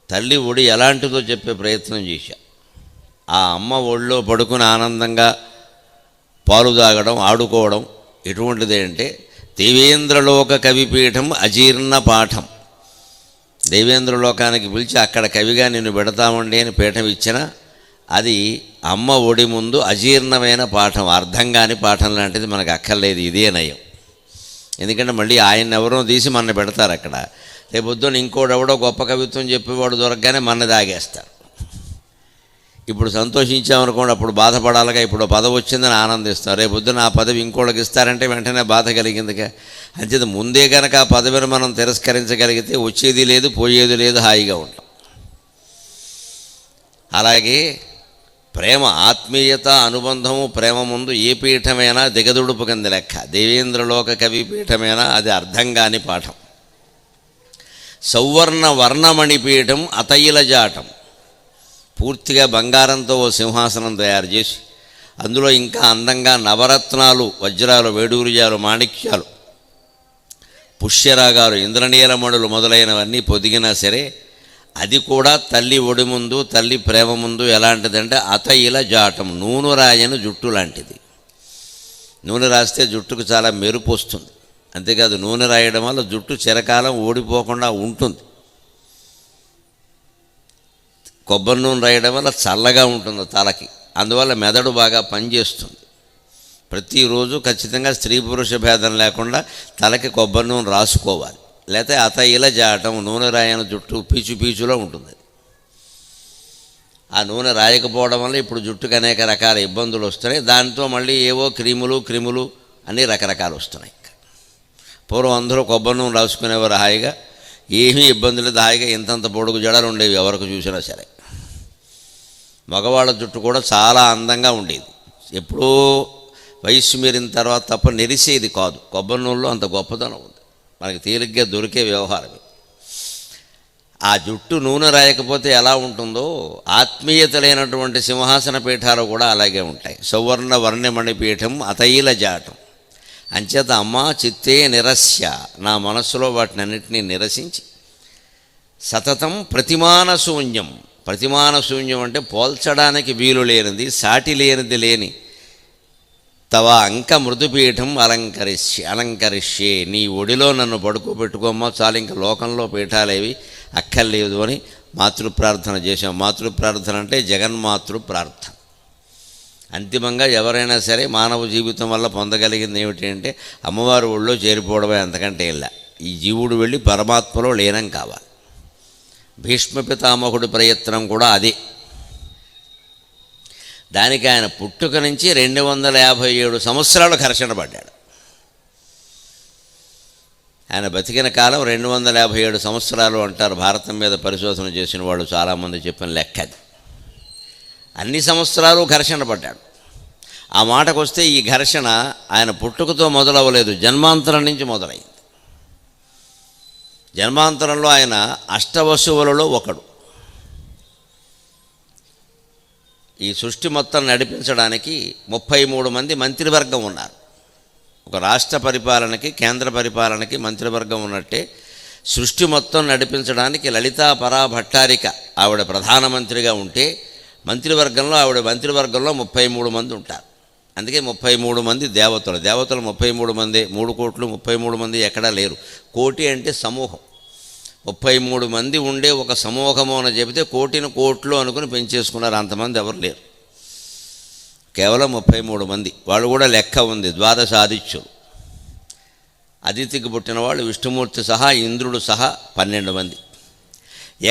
తల్లి ఒడి ఎలాంటిదో చెప్పే ప్రయత్నం చేశా. ఆ అమ్మ ఒడిలో పడుకుని ఆనందంగా పాలు తాగడం, ఆడుకోవడం ఎటువంటిది అంటే దేవేంద్రలోక కవిపీఠం అజీర్ణ పాఠం. దేవేంద్రలోకానికి పిలిచి అక్కడ కవిగా నిన్ను పెడతామండి అని పీఠం ఇచ్చిన అది అమ్మ ఒడి ముందు అజీర్ణమైన పాఠం, అర్థం కాని పాఠం లాంటిది. మనకు అక్కర్లేదు, ఇదే నయం. ఎందుకంటే మళ్ళీ ఆయన ఎవరో తీసి మన పెడతారు అక్కడ. రేపొద్దున ఇంకోడెవడో గొప్ప కవిత్వం చెప్పేవాడు దొరకగానే మన దాగేస్తారు. ఇప్పుడు సంతోషించామనుకోండి, అప్పుడు బాధపడాలిగా. ఇప్పుడు పదవి వచ్చిందని ఆనందిస్తారు. రేపొద్దున ఆ పదవి ఇంకోళ్ళకి ఇస్తారంటే వెంటనే బాధ కలిగిందిగా. అంచేత ముందే కనుక ఆ పదవిని మనం తిరస్కరించగలిగితే వచ్చేది లేదు, పోయేది లేదు, హాయిగా ఉంటాం. అలాగే ప్రేమ, ఆత్మీయత, అనుబంధము, ప్రేమ ముందు ఏ పీఠమైనా దిగదుడుపు కింద లెక్క. దేవేంద్రలోక కవి పీఠమైనా అది అర్థం కాని పాఠం. సౌవర్ణ వర్ణమణి పీఠం అతయిల జాటం. పూర్తిగా బంగారంతో ఓ సింహాసనం తయారు చేసి అందులో ఇంకా అందంగా నవరత్నాలు, వజ్రాలు, వేడూరిజాలు, మాణిక్యాలు, పుష్యరాగాలు, ఇంద్రనీలమణులు మొదలైనవన్నీ పొదిగినా సరే అది కూడా తల్లి ఒడి ముందు, తల్లి ప్రేమ ముందు ఎలాంటిదంటే అతయిల జాటం. నూనె రాయని జుట్టు లాంటిది. నూనె రాస్తే జుట్టుకు చాలా మెరుపు వస్తుంది. అంతేకాదు నూనె రాయడం వల్ల జుట్టు చిరకాలం ఊడిపోకుండా ఉంటుంది. కొబ్బరి నూనె రాయడం వల్ల చల్లగా ఉంటుంది తలకి, అందువల్ల మెదడు బాగా పనిచేస్తుంది. ప్రతిరోజు ఖచ్చితంగా స్త్రీ పురుష భేదం లేకుండా తలకి కొబ్బరి నూనె రాసుకోవాలి. లేకపోతే అతయిల జాటం, నూనె రాయని జుట్టు పీచు పీచులో ఉంటుంది. ఆ నూనె రాయకపోవడం వల్ల ఇప్పుడు జుట్టుకు అనేక రకాల ఇబ్బందులు వస్తున్నాయి. దాంతో మళ్ళీ ఏవో క్రిములు అన్నీ రకరకాలు వస్తున్నాయి. పూర్వం అందరూ కొబ్బరి నూనె రాసుకునేవారు హాయిగా, ఏమీ ఇబ్బంది లేదు, హాయిగా ఇంతంత పొడుగు జడలు ఉండేవి ఎవరికి చూసినా సరే. మగవాళ్ళ జుట్టు కూడా చాలా అందంగా ఉండేది. ఎప్పుడో వయస్సు మీరిన తర్వాత తప్ప నెరిసేది కాదు. కొబ్బరి నూనెలో అంత గొప్పతనం ఉంది, మనకి తేలిగ్గా దొరికే వ్యవహారం. ఆ జుట్టు నూనె రాయకపోతే ఎలా ఉంటుందో ఆత్మీయత లేనటువంటి సింహాసన పీఠాలు కూడా అలాగే ఉంటాయి. సౌవర్ణ వర్ణమణి పీఠం అతయిల జాటం. అంచేత అమ్మ చిత్తే నిరస్య, నా మనస్సులో వాటిని అన్నింటినీ నిరసించి సతతం ప్రతిమాన శూన్యం. ప్రతిమాన శూన్యం అంటే పోల్చడానికి వీలు లేనిది, సాటి లేనిది లేని తవ అంక మృదుపీఠం అలంకరిష్యే. నీ ఒడిలో నన్ను పడుకోబెట్టుకోమ్మా చాలు, ఇంక లోకంలో పీఠాలేవి అక్కర్లేదు అని మాతృప్రార్థన చేశాం. మాతృప్రార్థన అంటే జగన్మాతృ ప్రార్థన. అంతిమంగా ఎవరైనా సరే మానవ జీవితం వల్ల పొందగలిగింది ఏమిటి అంటే అమ్మవారి ఒళ్ళో చేరిపోవడమే, అంతకంటే ఇలా. ఈ జీవుడు వెళ్ళి పరమాత్మలో లీనం కావాలి. భీష్మ పితామహుడి ప్రయత్నం కూడా అదే. దానికి ఆయన పుట్టుక నుంచి 257 సంవత్సరాలు ఘర్షణ పడ్డాడు. ఆయన బతికిన కాలం 257 సంవత్సరాలు అంటారు. భారతం మీద పరిశోధన చేసిన వాళ్ళు చాలామంది చెప్పిన లెక్క అది. అన్ని సంవత్సరాలు ఘర్షణ పడ్డాడు. ఆ మాటకు వస్తే ఈ ఘర్షణ ఆయన పుట్టుకతో మొదలవ్వలేదు, జన్మాంతరం నుంచి మొదలైంది. జన్మాంతరంలో ఆయన అష్టవసువులలో ఒకడు. ఈ సృష్టి మొత్తం నడిపించడానికి 33 మంది మంత్రివర్గం ఉన్నారు. ఒక రాష్ట్ర పరిపాలనకి, కేంద్ర పరిపాలనకి మంత్రివర్గం ఉన్నట్టే సృష్టి మొత్తం నడిపించడానికి లలితా పరా భట్టారిక ఆవిడ ప్రధానమంత్రిగా ఉంటే మంత్రివర్గంలో 33 మంది ఉంటారు. అందుకే 33 మంది దేవతలు. 33 మంది, 3 కోట్లు 33 మంది ఎక్కడా లేరు. కోటి అంటే సమూహం. 33 మంది ఉండే ఒక సమూహము అని చెబితే కోటిని కోట్లు అనుకుని పెంచేసుకున్నారు. అంతమంది ఎవరు లేరు, కేవలం 33 మంది. వాళ్ళు కూడా లెక్క ఉంది, ద్వాదశ ఆదిత్యులు. అదితికి పుట్టిన వాళ్ళు విష్ణుమూర్తి సహా, ఇంద్రుడు సహా 12 మంది.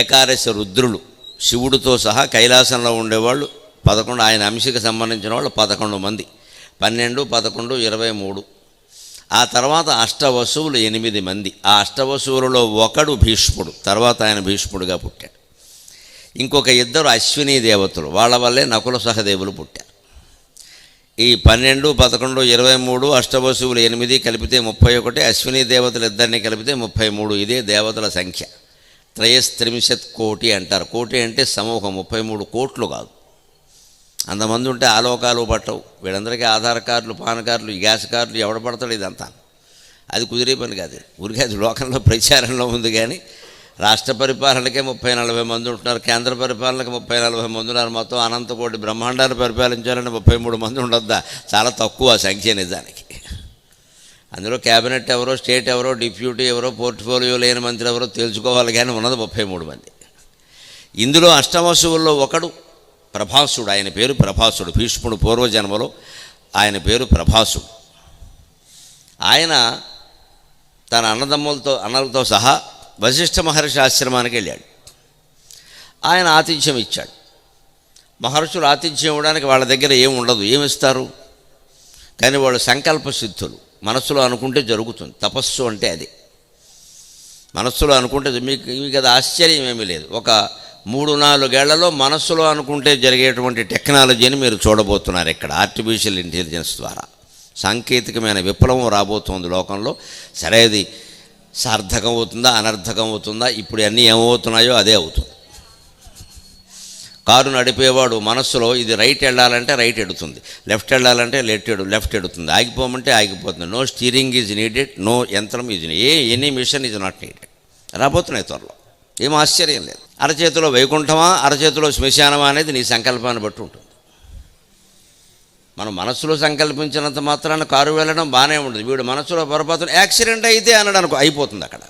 ఏకాదశ రుద్రులు శివుడితో సహా కైలాసంలో ఉండేవాళ్ళు 11. ఆయన అంశకి సంబంధించిన వాళ్ళు 11 మంది. 12, 11, 23. ఆ తర్వాత అష్టవసువులు 8 మంది. ఆ అష్టవసువులలో ఒకడు భీష్ముడు. తర్వాత ఆయన భీష్ముడుగా పుట్టాడు. ఇంకొక 2 అశ్వినీ దేవతలు, వాళ్ళ వల్లే నకుల సహదేవులు పుట్టారు. ఈ 12, 11, 23 అష్టవసువులు 8 కలిపితే 31, అశ్వినీ దేవతలు ఇద్దరిని కలిపితే 33. ఇదే దేవతల సంఖ్య. త్రయస్త్రింశత్ కోటి అంటారు. కోటి అంటే సమూహం, 33 కోట్లు కాదు. అంతమంది ఉంటే ఆలోకాలు పట్టవు. వీళ్ళందరికీ ఆధార్ కార్డులు, పాన్ కార్డులు, గ్యాస్ కార్డులు ఎవడ పడతాడు? ఇదంతా అది కుదిరే పని కాదు. ఊరికే అది లోకంలో ప్రచారంలో ఉంది, కానీ రాష్ట్ర పరిపాలనకే 30-40 మంది ఉంటున్నారు, కేంద్ర పరిపాలనకి 30-40 మంది ఉన్నారు. మొత్తం అనంతకోటి బ్రహ్మాండాన్ని పరిపాలించాలంటే 33 మంది ఉండొద్దా? చాలా తక్కువ సంఖ్య నిజానికి. అందులో క్యాబినెట్ ఎవరో, స్టేట్ ఎవరో, డిప్యూటీ ఎవరో, పోర్ట్ఫోలియో లేని మంత్రి ఎవరో తెలుసుకోవాలి, కానీ ఉన్నది 33 మంది. ఇందులో అష్టవసువుల్లో ఒకడు ప్రభాసుడు. ఆయన పేరు ప్రభాసుడు. భీష్ముడు పూర్వజన్మలో ఆయన పేరు ప్రభాసుడు. ఆయన తన అన్నలతో సహా వశిష్ఠ మహర్షి ఆశ్రమానికి వెళ్ళాడు. ఆయన ఆతిథ్యం ఇచ్చాడు. మహర్షులు ఆతిథ్యం ఇవ్వడానికి వాళ్ళ దగ్గర ఏమి ఉండదు, ఏమిస్తారు? కానీ వాళ్ళు సంకల్ప సిద్ధులు. మనస్సులో అనుకుంటే జరుగుతుంది. తపస్సు అంటే అది. మనస్సులో అనుకుంటే మీకు అది ఆశ్చర్యం ఏమీ లేదు. ఒక 3-4 ఏళ్లలో మనస్సులో అనుకుంటే జరిగేటువంటి టెక్నాలజీని మీరు చూడబోతున్నారు ఇక్కడ. ఆర్టిఫిషియల్ ఇంటెలిజెన్స్ ద్వారా సాంకేతికమైన విప్లవం రాబోతోంది లోకంలో. సరే, అది సార్థకం అవుతుందా, అనర్థకం అవుతుందా? ఇప్పుడు అన్నీ ఏమవుతున్నాయో అదే అవుతుంది. కారు నడిపేవాడు మనస్సులో ఇది రైట్ వెళ్ళాలంటే రైట్ ఎడుతుంది, లెఫ్ట్ వెళ్ళాలంటే లెఫ్ట్ ఎడుతుంది, ఆగిపోమంటే ఆగిపోతుంది. No steering is needed, no యంత్రం is any machine is not needed. రాబోతున్నాయి త్వరలో, ఏం ఆశ్చర్యం లేదు. అరచేతిలో వైకుంఠమా, అరచేతిలో శ్మశానమా అనేది నీ సంకల్పాన్ని బట్టి ఉంటుంది. మనం మనస్సులో సంకల్పించినంత మాత్రాన కారు వెళ్ళడం బాగానే ఉంటుంది. వీడు మనస్సులో పొరపాటున యాక్సిడెంట్ అయితే అనడానికి అయిపోతుంది అక్కడ.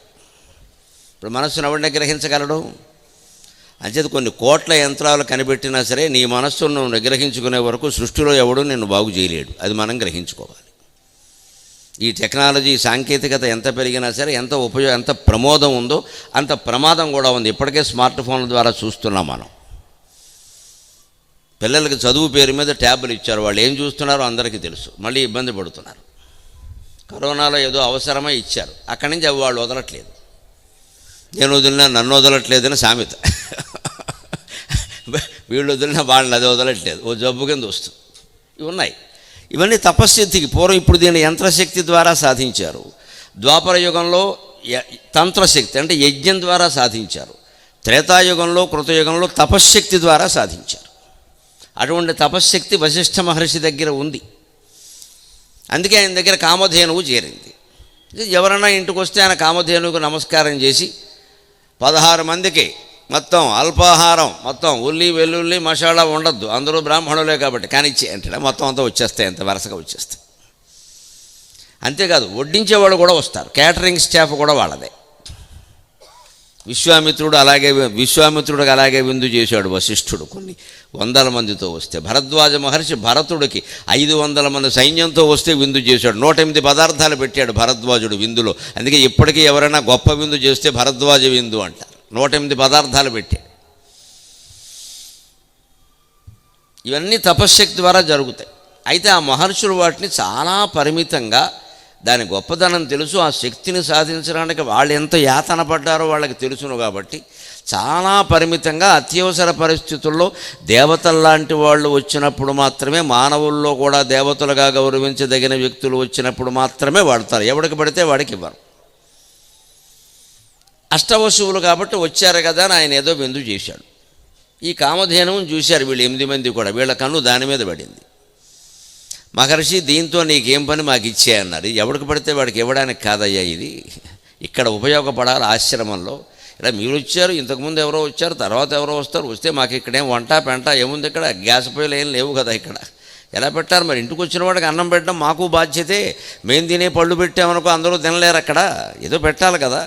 ఇప్పుడు మనస్సును ఎవరిని నిగ్రహించగలడు? అంచేది కొన్ని కోట్ల యంత్రాలు కనిపెట్టినా సరే నీ మనస్సును నువ్వు నిగ్రహించుకునే వరకు సృష్టిలో ఎవడూ నిన్ను బాగు చేయలేడు. అది మనం గ్రహించుకోవాలి. ఈ టెక్నాలజీ సాంకేతికత ఎంత పెరిగినా సరే, ఎంత ప్రమోదం ఉందో అంత ప్రమాదం కూడా ఉంది. ఇప్పటికే స్మార్ట్ ఫోన్ల ద్వారా చూస్తున్నాం మనం. పిల్లలకి చదువు పేరు మీద ట్యాబులు ఇచ్చారు. వాళ్ళు ఏం చూస్తున్నారో అందరికీ తెలుసు. మళ్ళీ ఇబ్బంది పడుతున్నారు. కరోనాలో ఏదో అవసరమై ఇచ్చారు, అక్కడి నుంచి అవి వాళ్ళు వదలట్లేదు. నేను వదిలినా నన్ను వదలట్లేదని సామెత. వీళ్ళు వదిలినా వాళ్ళని అది వదలట్లేదు, ఓ జబ్బు కింద వస్తుంది. ఇవి ఉన్నాయి. ఇవన్నీ తపశ్శక్తికి పూర్వం. ఇప్పుడు దీన్ని యంత్రశక్తి ద్వారా సాధించారు. ద్వాపర యుగంలో తంత్రశక్తి అంటే యజ్ఞం ద్వారా సాధించారు. త్రేతాయుగంలో కృతయుగంలో తపశ్శక్తి ద్వారా సాధించారు. అటువంటి తపశ్శక్తి వశిష్ఠ మహర్షి దగ్గర ఉంది. అందుకే ఆయన దగ్గర కామధేనువు చేరింది. ఎవరన్నా ఇంటికి వస్తే ఆయన కామధేనువుకు నమస్కారం చేసి 16 మందికి మొత్తం అల్పాహారం, మొత్తం ఉల్లి వెల్లుల్లి మసాలా ఉండద్దు, అందరూ బ్రాహ్మణులే కాబట్టి కానీ ఇచ్చే అంటే మొత్తం అంతా వచ్చేస్తాయి, అంత వరుసగా వచ్చేస్తాయి. అంతేకాదు వడ్డించేవాళ్ళు కూడా వస్తారు. క్యాటరింగ్ స్టాఫ్ కూడా వాళ్ళదే. విశ్వామిత్రుడికి అలాగే విందు చేశాడు వశిష్ఠుడు. కొన్ని 100 మందితో వస్తే భరద్వాజ మహర్షి భరతుడికి 500 మంది సైన్యంతో వస్తే విందు చేశాడు. 108 పదార్థాలు పెట్టాడు భరద్వాజుడు విందులో. అందుకే ఇప్పటికీ ఎవరైనా గొప్ప విందు చేస్తే భరద్వాజ విందు అంటారు. 108 పదార్థాలు పెట్టాడు. ఇవన్నీ తపశ్శక్తి ద్వారా జరుగుతాయి. అయితే ఆ మహర్షులు వాటిని చాలా పరిమితంగా, దాని గొప్పదనం తెలుసు, ఆ శక్తిని సాధించడానికి వాళ్ళు ఎంత యాతన పడ్డారో వాళ్ళకి తెలుసును. కాబట్టి చాలా పరిమితంగా అత్యవసర పరిస్థితుల్లో దేవతల్లాంటి వాళ్ళు వచ్చినప్పుడు మాత్రమే, మానవుల్లో కూడా దేవతలుగా గౌరవించదగిన వ్యక్తులు వచ్చినప్పుడు మాత్రమే వాడతారు. ఎవడికి పడితే వాడికి ఇవ్వరు. అష్టవశువులు కాబట్టి వచ్చారు కదా అని ఆయన ఏదో విందు చేశాడు. ఈ కామధేనువుని చూశారు వీళ్ళు 8 మంది కూడా. వీళ్ళ కన్ను దాని మీద పడింది. మహర్షి, దీంతో నీకేం పని, మాకు ఇచ్చేయన్నారు. ఎవరికి పడితే వాడికి ఇవ్వడానికి కాదయ్యా, ఇది ఇక్కడ ఉపయోగపడాలి ఆశ్రమంలో. ఇలా మీరు వచ్చారు, ఇంతకుముందు ఎవరో వచ్చారు, తర్వాత ఎవరో వస్తారు, వస్తే మాకు ఇక్కడేం వంట పెంట ఏముంది, ఇక్కడ గ్యాస్ పొయ్యిలు ఏం లేవు కదా, ఇక్కడ ఎలా పెట్టారు? మరి ఇంటికి వచ్చిన వాడికి అన్నం పెట్టడం మాకు బాధ్యతే. మేము తినే పళ్ళు పెట్టామనుకో అందరూ తినలేరు, అక్కడ ఏదో పెట్టాలి కదా.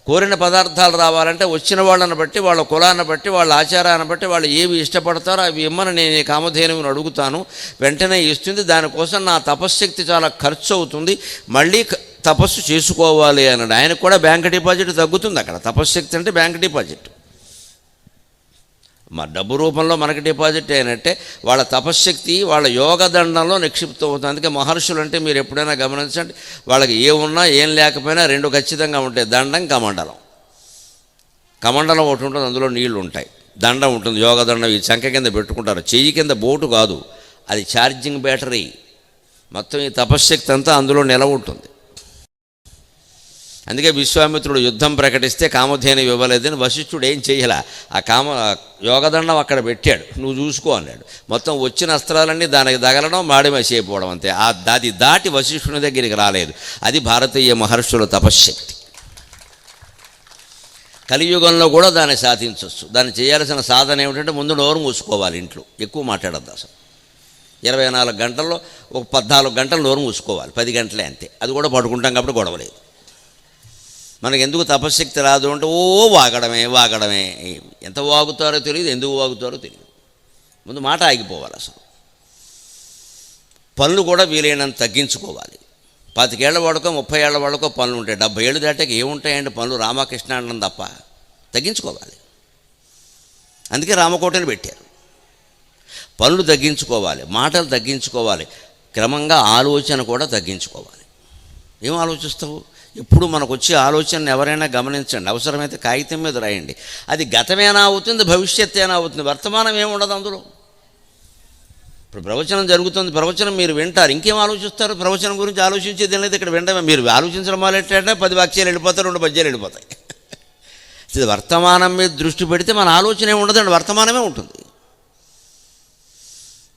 కోరిన పదార్థాలు రావాలంటే వచ్చిన వాళ్ళని బట్టి, వాళ్ళ కులాన్ని బట్టి, వాళ్ళ ఆచారాన్ని బట్టి వాళ్ళు ఏవి ఇష్టపడతారో అవి ఇమ్మని నేను ఈ కామధేనువుని అడుగుతాను, వెంటనే ఇస్తుంది. దానికోసం నా తపశ్శక్తి చాలా ఖర్చు అవుతుంది, మళ్ళీ తపస్సు చేసుకోవాలి అన్నాడు. ఆయనకు కూడా బ్యాంక్ డిపాజిట్ తగ్గుతుంది అక్కడ. తపశ్శక్తి అంటే బ్యాంక్ డిపాజిట్. మా డబ్బు రూపంలో మనకి డిపాజిట్ అయినట్టే వాళ్ళ తపశ్శక్తి వాళ్ళ యోగదండంలో నిక్షిప్తం అవుతుంది. అందుకే మహర్షులు అంటే మీరు ఎప్పుడైనా గమనించండి, వాళ్ళకి ఏమున్నా ఏం లేకపోయినా 2 ఖచ్చితంగా ఉంటాయి: దండం, కమండలం. కమండలం ఒకటి ఉంటుంది, అందులో నీళ్లు ఉంటాయి. దండం ఉంటుంది, యోగదండం. ఈ చంక కింద పెట్టుకుంటారు, చెయ్యి కింద బోటు కాదు, అది ఛార్జింగ్ బ్యాటరీ. మొత్తం ఈ తపశ్శక్తి అంతా అందులో నిలవ ఉంటుంది. అందుకే విశ్వామిత్రుడు యుద్ధం ప్రకటిస్తే కామధేను ఇవ్వలేదని వశిష్ఠుడు ఏం చెయ్యాల, ఆ యోగదండం అక్కడ పెట్టాడు, నువ్వు చూసుకో అన్నాడు. మొత్తం వచ్చిన అస్త్రాలన్నీ దానికి తగలడం, మాడిమసేపోవడం అంతే. అది దాటి వశిష్ఠుని దగ్గరికి రాలేదు. అది భారతీయ మహర్షుల తపశ్శక్తి. కలియుగంలో కూడా దాన్ని సాధించవచ్చు. దాన్ని చేయాల్సిన సాధన ఏమిటంటే ముందు నోరు మూసుకోవాలి, ఇంట్లో ఎక్కువ మాట్లాడద్దు. అసలు 24 గంటల్లో ఒక 14 గంటలు నోరు మూసుకోవాలి, 10 గంటలే అంతే. అది కూడా పడుకుంటాం కాబట్టి గొడవలేదు. మనకు ఎందుకు తపశ్శక్తి రాదు అంటే వాగడమే. ఎంత వాగుతారో తెలియదు, ఎందుకు వాగుతారో తెలియదు. ముందు మాట ఆగిపోవాలి. అసలు పనులు కూడా వీలైనంత తగ్గించుకోవాలి. 25 ఏళ్ల వాడుకో 30 ఏళ్ల వాడుకో పనులు ఉంటాయి. 70 ఏళ్ళు దాటాక ఏముంటాయండి పనులు? రామకృష్ణ అనడం తప్ప. తగ్గించుకోవాలి. అందుకే రామకోటని పెట్టారు. పనులు తగ్గించుకోవాలి, మాటలు తగ్గించుకోవాలి, క్రమంగా ఆలోచన కూడా తగ్గించుకోవాలి. ఏం ఆలోచిస్తావు? ఎప్పుడు మనకు వచ్చే ఆలోచనను ఎవరైనా గమనించండి. అవసరమైతే కాగితం మీద రాయండి. అది గతమేనా అవుతుంది, భవిష్యత్తు అయినా అవుతుంది, వర్తమానం ఏముండదు అందులో. ఇప్పుడు ప్రవచనం జరుగుతుంది, ప్రవచనం మీరు వింటారు, ఇంకేం ఆలోచిస్తారు? ప్రవచనం గురించి ఆలోచించేది లేదు. ఇక్కడ వినడమే. మీరు ఆలోచించడం మొదలెట్టారంటే 10 వాక్యాలు వెళ్ళిపోతాయి, 2 పద్యాలు వెళ్ళిపోతాయి. వర్తమానం మీద దృష్టి పెడితే మన ఆలోచన ఏమి ఉండదండి, వర్తమానమే ఉంటుంది.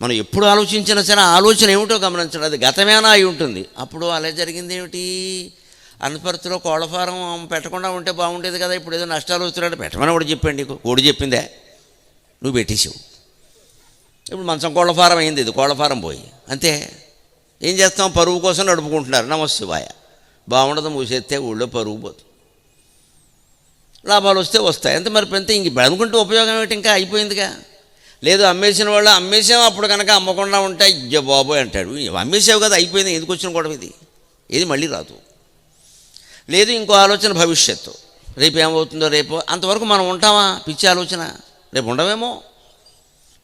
మనం ఎప్పుడు ఆలోచించినా సరే ఆలోచన ఏమిటో గమనించడం. అది గతమేనా అయి ఉంటుంది. అప్పుడు అలా జరిగింది ఏమిటి? అనపర్తిలో కోళ్ళ ఫారం పెట్టకుండా ఉంటే బాగుండేది కదా, ఇప్పుడు ఏదో నష్టాలు వస్తున్నాడు. పెట్టమని కూడా చెప్పండి, నీకు కోడి చెప్పిందే, నువ్వు పెట్టేసావు. ఇప్పుడు మంచం కోళ్ళ ఫారం అయింది, ఇది కోళ్ళ ఫారం పోయి అంతే. ఏం చేస్తాం? పరువు కోసం నడుపుకుంటున్నారు. నమశివాయ. బాగుండదు, మూసేస్తే ఊళ్ళో పరువు పోతుంది. లాభాలు వస్తే వస్తాయి అంతే. మరి పెంతే ఇంక అనుకుంటే ఉపయోగం ఏమిటి? ఇంకా అయిపోయిందిగా. లేదు అమ్మేసిన వాళ్ళు అమ్మేసాము, అప్పుడు కనుక అమ్మకుండా ఉంటే ఇయ్య బాబోయ్ అంటాడు. అమ్మేసావు కదా, అయిపోయింది, ఎందుకు వచ్చిన గొడవ ఇది? ఏది మళ్ళీ రాదు. లేదు ఇంకో ఆలోచన భవిష్యత్తు, రేపు ఏమవుతుందో రేపు. అంతవరకు మనం ఉంటామా? పిచ్చి ఆలోచన. రేపు ఉండవేమో.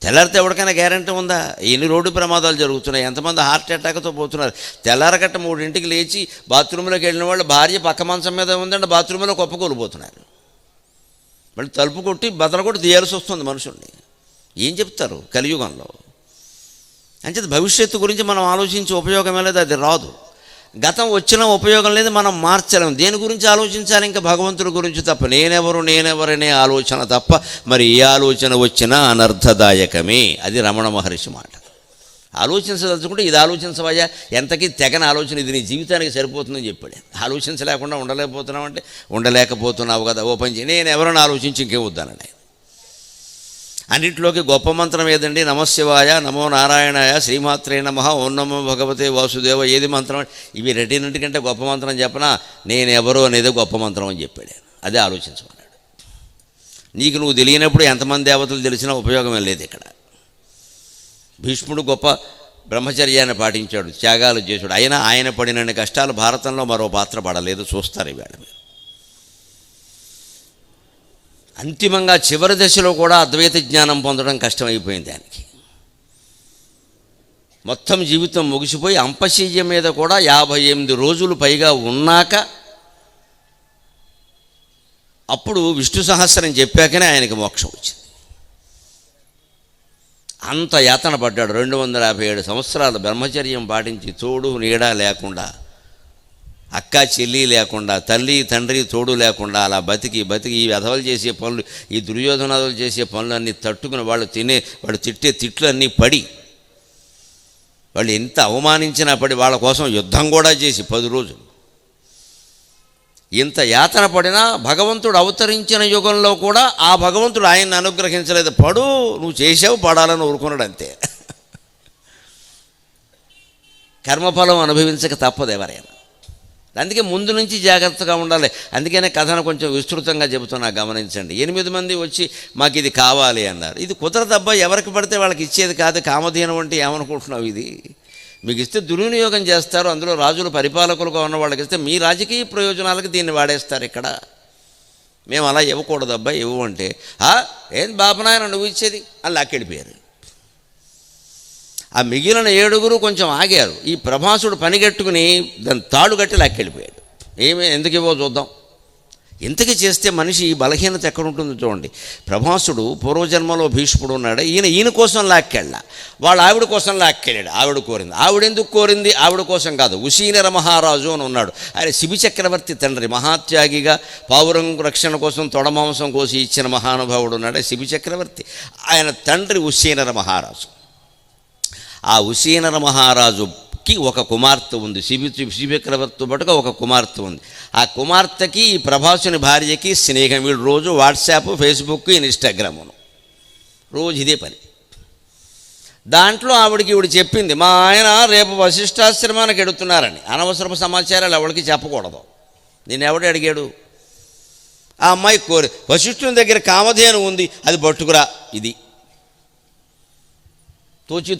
తెల్లారితే ఎవరికైనా గ్యారంటీ ఉందా? ఎన్ని రోడ్డు ప్రమాదాలు జరుగుతున్నాయి, ఎంతమంది హార్ట్ అటాక్తో పోతున్నారు. తెల్లారగట్ట 3ంటికి లేచి బాత్రూంలోకి వెళ్ళిన వాళ్ళు భార్య పక్క మంచం మీద ఉందంటే బాత్రూంలో కుప్పకూలిపోతున్నారు. మళ్ళీ తలుపు కొట్టి బదలు కొట్టి తీయాల్సి వస్తుంది మనుషుల్ని. ఏం చెప్తారు కలియుగంలో? అంచేది భవిష్యత్తు గురించి మనం ఆలోచించే ఉపయోగమే లేదు, అది రాదు. గతం వచ్చిన ఉపయోగం లేదు, మనం మార్చలేము. దేని గురించి ఆలోచించాలి? ఇంకా భగవంతుడి గురించి తప్ప. నేనెవరనే ఆలోచన తప్ప మరి ఏ ఆలోచన వచ్చినా అనర్థదాయకమే. అది రమణ మహర్షి మాట. ఆలోచించదలుచుకుంటే ఇది ఆలోచించవయ్యా, ఎంతకీ తెగని ఆలోచన, ఇది నీ జీవితానికి సరిపోతుందని చెప్పాడు. ఆలోచించలేకుండా ఉండలేకపోతున్నావు అంటే ఉండలేకపోతున్నావు కదా, ఓ పని చేయి. నేను ఎవరైనా ఆలోచించి ఇంకేం వద్దానండి. అన్నింటిలోకి గొప్ప మంత్రం ఏదండి? నమశివాయ, నమో నారాయణాయ, శ్రీమాత్రే నమః, ఓం నమో భగవతే వాసుదేవ. ఏది మంత్రం? ఇవి 2 గొప్ప మంత్రం చెప్పనా? నేనెవరో అనేది గొప్ప మంత్రం అని చెప్పాడు. అదే ఆలోచించమన్నాడు. నీకు నువ్వు తెలియనప్పుడు ఎంతమంది దేవతలు తెలిసినా ఉపయోగమే లేదు ఇక్కడ. భీష్ముడు గొప్ప బ్రహ్మచర్యాన్ని పాటించాడు, త్యాగాలు చేశాడు. అయినా ఆయన పడినన్ని కష్టాలు భారతంలో మరో పాత్ర పడలేదు. చూస్తారు ఈవేళ మీరు. అంతిమంగా చివరి దశలో కూడా అద్వైత జ్ఞానం పొందడం కష్టమైపోయింది ఆయనకి. మొత్తం జీవితం ముగిసిపోయి అంపశయ్య మీద కూడా 58 రోజులు పైగా ఉన్నాక అప్పుడు విష్ణు సహస్రం చెప్పాకనే ఆయనకి మోక్షం వచ్చింది. అంత యాతన పడ్డాడు. 257 సంవత్సరాలు బ్రహ్మచర్యం పాటించి తోడు నీడ లేకుండా, అక్క చెల్లి లేకుండా, తల్లి తండ్రి తోడు లేకుండా అలా బతికి ఈ వెధవలు చేసే పనులు, ఈ దుర్యోధనాదులు చేసే పనులన్నీ తట్టుకుని వాళ్ళు తిట్టే తిట్లన్నీ పడి, వాళ్ళు ఎంత అవమానించినా పడి వాళ్ళ కోసం యుద్ధం కూడా చేసి 10 రోజులు ఇంత యాతన పడినా భగవంతుడు అవతరించిన యుగంలో కూడా ఆ భగవంతుడు ఆయన్ని అనుగ్రహించలేదు. పడు, నువ్వు చేసావు, పడాలని ఊరుకున్నాడు అంతే. కర్మఫలం అనుభవించక తప్పదు ఎవరైనా. అందుకే ముందు నుంచి జాగ్రత్తగా ఉండాలి. అందుకనే కథను కొంచెం విస్తృతంగా చెబుతున్నా, గమనించండి. 8 మంది వచ్చి మాకు ఇది కావాలి అన్నారు. ఇది కుదరదబ్బా, ఎవరికి పడితే వాళ్ళకి ఇచ్చేది కాదు. కామధేనం అంటే ఏమనుకుంటున్నావు? ఇది మీకు ఇస్తే దుర్వినియోగం చేస్తారు. అందులో రాజులు పరిపాలకులుగా ఉన్న వాళ్ళకి ఇస్తే మీ రాజకీయ ప్రయోజనాలకు దీన్ని వాడేస్తారు. ఇక్కడ మేము అలా ఇవ్వకూడదబ్బా, ఇవ్వు అంటే ఏం బాబనాయన నువ్వు ఇచ్చేది అని లాక్కెళ్ళిపోయారు. ఆ మిగిలిన 7 కొంచెం ఆగారు. ఈ ప్రభాసుడు పనిగట్టుకుని దాన్ని తాడు కట్టి లాక్కెళ్ళిపోయాడు. ఎందుకు ఇవ్వో చూద్దాం. ఇంతకీ చేస్తే మనిషి బలహీనత ఎక్కడుంటుందో చూడండి. ప్రభాసుడు పూర్వజన్మలో భీష్ముడు ఉన్నాడు. ఈయన కోసం లాక్కెళ్ళా, వాళ్ళ ఆవిడ కోసం లాక్కెళ్ళాడు. ఆవిడ కోరింది. ఆవిడెందుకు కోరింది? ఆవిడ కోసం కాదు. ఉశీనర మహారాజు అని ఉన్నాడు. ఆయన శిబి చక్రవర్తి తండ్రి, మహాత్యాగిగా పావురం రక్షణ కోసం తొడమాంసం కోసి ఇచ్చిన మహానుభావుడు ఉన్నాడు శిబి చక్రవర్తి. ఆయన తండ్రి ఉశీనర మహారాజు. ఆ ఉశీనర మహారాజు ఒక కుమార్తె ఉంది. శిబిచక్రవర్తితో పాటుగా ఒక కుమార్తె ఉంది. ఆ కుమార్తెకి ఈ ప్రభాసుని భార్యకి స్నేహం. వీళ్ళు రోజు వాట్సాప్, ఫేస్బుక్, ఇన్స్టాగ్రామును రోజు ఇదే పని. దాంట్లో ఆవిడికి ఈవిడ చెప్పింది, మా ఆయన రేపు వశిష్ఠాశ్రమానికి ఎడుతున్నారని. అనవసరపు సమాచారాలు ఎవరికి చెప్పకూడదు. నేను ఎవడు అడిగాడు? ఆ అమ్మాయి కోరి, వశిష్ఠుని దగ్గర కామధేను ఉంది, అది పట్టుకురా. ఇది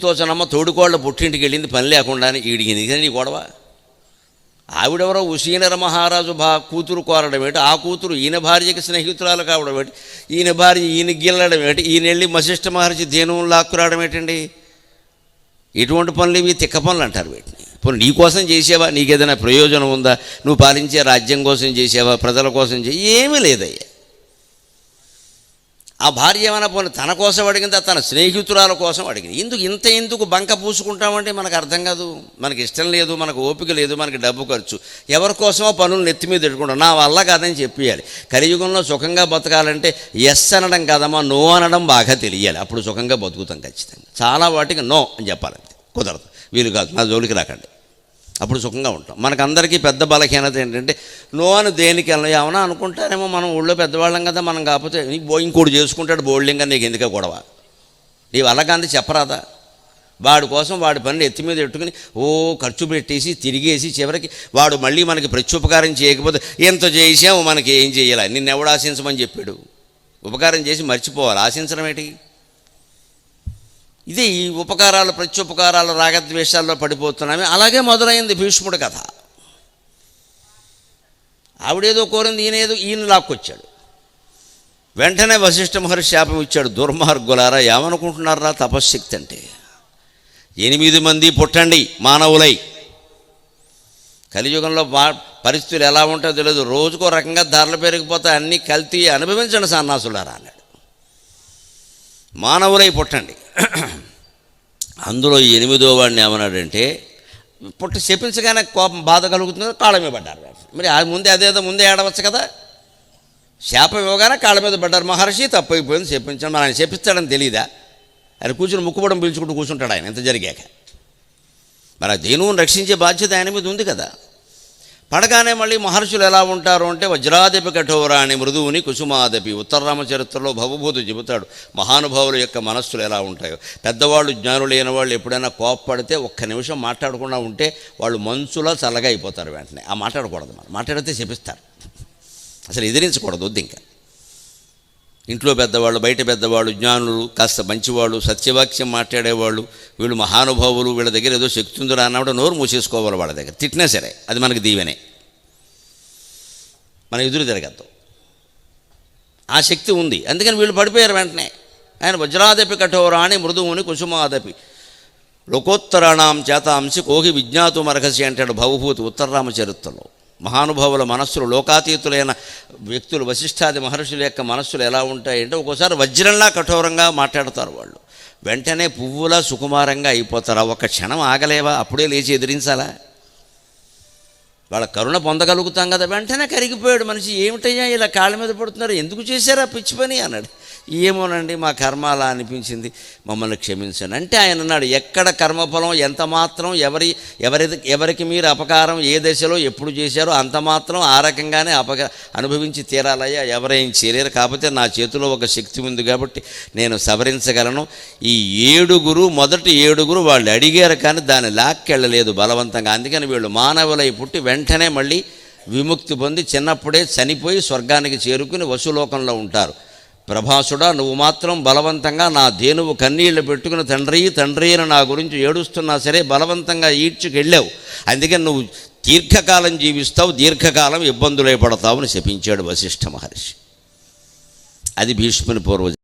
తోచనమ్మ తోడుకోళ్ళ పుట్టింటికి వెళ్ళింది పని లేకుండానే. ఈడికి నీ గొడవ. ఆవిడెవరో ఉసీనర మహారాజు కూతురు కోరడం ఏంటి? ఆ కూతురు ఈయన భార్యకి స్నేహితురాలు కావడం ఏంటి? ఈయన భార్య ఈయన గిల్లడం ఏంటి? ఈయన వెళ్ళి వశిష్ఠ మహర్షి ధేనువులు లాక్కురావడం ఏంటండి? ఎటువంటి పనులు ఇవి? తిక్క పనులు అంటారు వీటిని. పోనీ నీ కోసం చేసావా? నీకేదైనా ప్రయోజనం ఉందా? నువ్వు పాలించే రాజ్యం కోసం చేసావా? ప్రజల కోసం ఏమీ లేదయ్యా. ఆ భార్య ఏమైనా పోనీ తన కోసం అడిగిందా? తన స్నేహితురాల కోసం అడిగింది. ఎందుకు బంక పూసుకుంటామంటే మనకు అర్థం కాదు. మనకి ఇష్టం లేదు, మనకు ఓపిక లేదు, మనకి డబ్బు ఖర్చు. ఎవరి కోసమో పనులు నెత్తి మీద పెట్టుకుంటాం. నా వల్ల కాదని చెప్పేయాలి. కలియుగంలో సుఖంగా బతకాలంటే ఎస్ అనడం కాదమ్మా, నో అనడం బాగా తెలియాలి. అప్పుడు సుఖంగా బతుకుతాం ఖచ్చితంగా. చాలా వాటికి నో అని చెప్పాలంటే కుదరదు, వీలు కాదు, నా జోలికి రాకండి, అప్పుడు సుఖంగా ఉంటాం. మనకందరికీ పెద్ద బలహీనత ఏంటంటే నో అని దేనికి ఏమన్నా అనుకుంటారేమో, మనం ఊళ్ళో పెద్దవాళ్ళం కదా, మనం కాకపోతే ఇంకోటి చేసుకుంటాడు బోల్డింగా, నీకు ఎందుకే గొడవ, నీ వల్ల కాంతి చెప్పరాదా? వాడి కోసం వాడి పనులు ఎత్తి మీద పెట్టుకుని ఖర్చు పెట్టేసి తిరిగేసి చివరికి వాడు మళ్ళీ మనకి ప్రత్యుపకారం చేయకపోతే ఎంత చేసాము మనకి ఏం చేయాలి? నిన్నెవడు ఆశించమని చెప్పాడు? ఉపకారం చేసి మర్చిపోవాలి, ఆశించడం ఏంటి? ఇది ఈ ఉపకారాలు ప్రత్యుపకారాలు రాగద్వేషాల్లో పడిపోతున్నామే. అలాగే మొదలైంది భీష్ముడి కథ. ఆవిడేదో కోరింది, ఈయన లాక్కొచ్చాడు. వెంటనే వశిష్ఠ మహర్షి శాపం ఇచ్చాడు, దుర్మార్గులారా, ఏమనుకుంటున్నారా తపశ్శక్తి అంటే? 8 మంది పుట్టండి మానవులై. కలియుగంలో పరిస్థితులు ఎలా ఉంటాయో తెలియదు. రోజుకో రకంగా ధరలు పెరిగిపోతాయి, అన్నీ కల్తీ అనుభవించండి సన్నాసులారా అన్నాడు. మానవులై పుట్టండి. అందులో 8వ వాడిని ఏమన్నాడంటే, పుట్టి శపించగానే కోపం బాధ కలుగుతుంది, కాళ్ళ మీద పడ్డారు. మరి ముందే ఏడవచ్చు కదా. శాపం ఇవ్వగానే కాళ్ళ మీద పడ్డారు. మహర్షి తప్పైపోయింది, శపించాను. మరి ఆయన శపిస్తాడని తెలియదా? ఆయన కూర్చుని ముక్కుపడం పీల్చుకుంటూ కూర్చుంటాడు ఆయన ఎంత జరిగాక. మరి ఆ ధేనువుని రక్షించే బాధ్యత ఆయన మీద ఉంది కదా. పడగానే మళ్ళీ మహర్షులు ఎలా ఉంటారు అంటే, వజ్రాదపి కఠోరాణి మృదువుని కుసుమాదపి. ఉత్తరరామచరిత్రలో భవభూతి చెబుతాడు మహానుభావుల యొక్క మనస్సులు ఎలా ఉంటాయో. పెద్దవాళ్ళు జ్ఞానులు లేని వాళ్ళు ఎప్పుడైనా కోప్పడితే ఒక్క నిమిషం మాట్లాడకుండా ఉంటే వాళ్ళు మంచులో చల్లగా అయిపోతారు. వెంటనే ఆ మాట్లాడకూడదు, మనం మాట్లాడితే శపిస్తారు. అసలు ఎదిరించకూడదు, వద్దు. ఇంకా ఇంట్లో పెద్దవాళ్ళు, బయట పెద్దవాళ్ళు, జ్ఞానులు, కాస్త మంచివాళ్ళు, సత్యవాక్యం మాట్లాడేవాళ్ళు, వీళ్ళు మహానుభావులు, వీళ్ళ దగ్గర ఏదో శక్తి ఉందిరా అన్నప్పుడు నోరు మూసేసుకోవాలి. వాళ్ళ దగ్గర తిట్టినా సరే అది మనకి దీవెనే, మన ఎదురు తిరగద్దు. ఆ శక్తి ఉంది, అందుకని వీళ్ళు పడిపోయారు వెంటనే. ఆయన వజ్రాదపి కఠోరాణి మృదువుని కుసుమాదపి లోకోత్తరాణం చేతాంసి కోహి విజ్ఞాతుమర్హసి అంటాడు భవభూతి ఉత్తరరామచరిత్రలో. మహానుభావుల మనస్సులు, లోకాతీతులైన వ్యక్తులు, వశిష్ఠాది మహర్షుల యొక్క మనస్సులు ఎలా ఉంటాయంటే, ఒక్కోసారి వజ్రంలా కఠోరంగా మాట్లాడతారు వాళ్ళు, వెంటనే పువ్వులా సుకుమారంగా అయిపోతారు. ఒక్క క్షణం ఆగలేవా? అప్పుడే లేచి ఎదిరించాలా? వాళ్ళ కరుణ పొందగలుగుతాం కదా. వెంటనే కరిగిపోయాడు మనిషి. ఏమిటయ్యా ఇలా కాళ్ళ మీద పడుతున్నారు, ఎందుకు చేశారా పిచ్చి పని అన్నాడు. ఏమోనండి, మా కర్మ అలా అనిపించింది, మమ్మల్ని క్షమించండి అంటే ఆయన అన్నాడు, ఎక్కడ కర్మఫలం ఎంత మాత్రం ఎవరికి మీరు అపకారం ఏ దశలో ఎప్పుడు చేశారో అంత మాత్రం ఆ రకంగానే అనుభవించి తీరాలయ్యా, ఎవరేం చేయలేరు. కాకపోతే నా చేతిలో ఒక శక్తి ఉంది కాబట్టి నేను సవరించగలను. ఈ మొదటి 7 వాళ్ళు అడిగారు కానీ దాన్ని లాక్కెళ్ళలేదు బలవంతంగా. అందుకని వీళ్ళు మానవులై పుట్టి వెంటనే మళ్ళీ విముక్తి పొంది చిన్నప్పుడే చనిపోయి స్వర్గానికి చేరుకుని వసులోకంలో ఉంటారు. ప్రభాసుడా, నువ్వు మాత్రం బలవంతంగా నా ధేనువు కన్నీళ్లు పెట్టుకుని తండ్రి అని నా గురించి ఏడుస్తున్నా సరే బలవంతంగా ఈడ్చుకెళ్ళావు. అందుకని నువ్వు దీర్ఘకాలం జీవిస్తావు, దీర్ఘకాలం ఇబ్బందులే పడతావు అని శపించాడు వశిష్ఠ మహర్షి. అది భీష్ముని పూర్వజ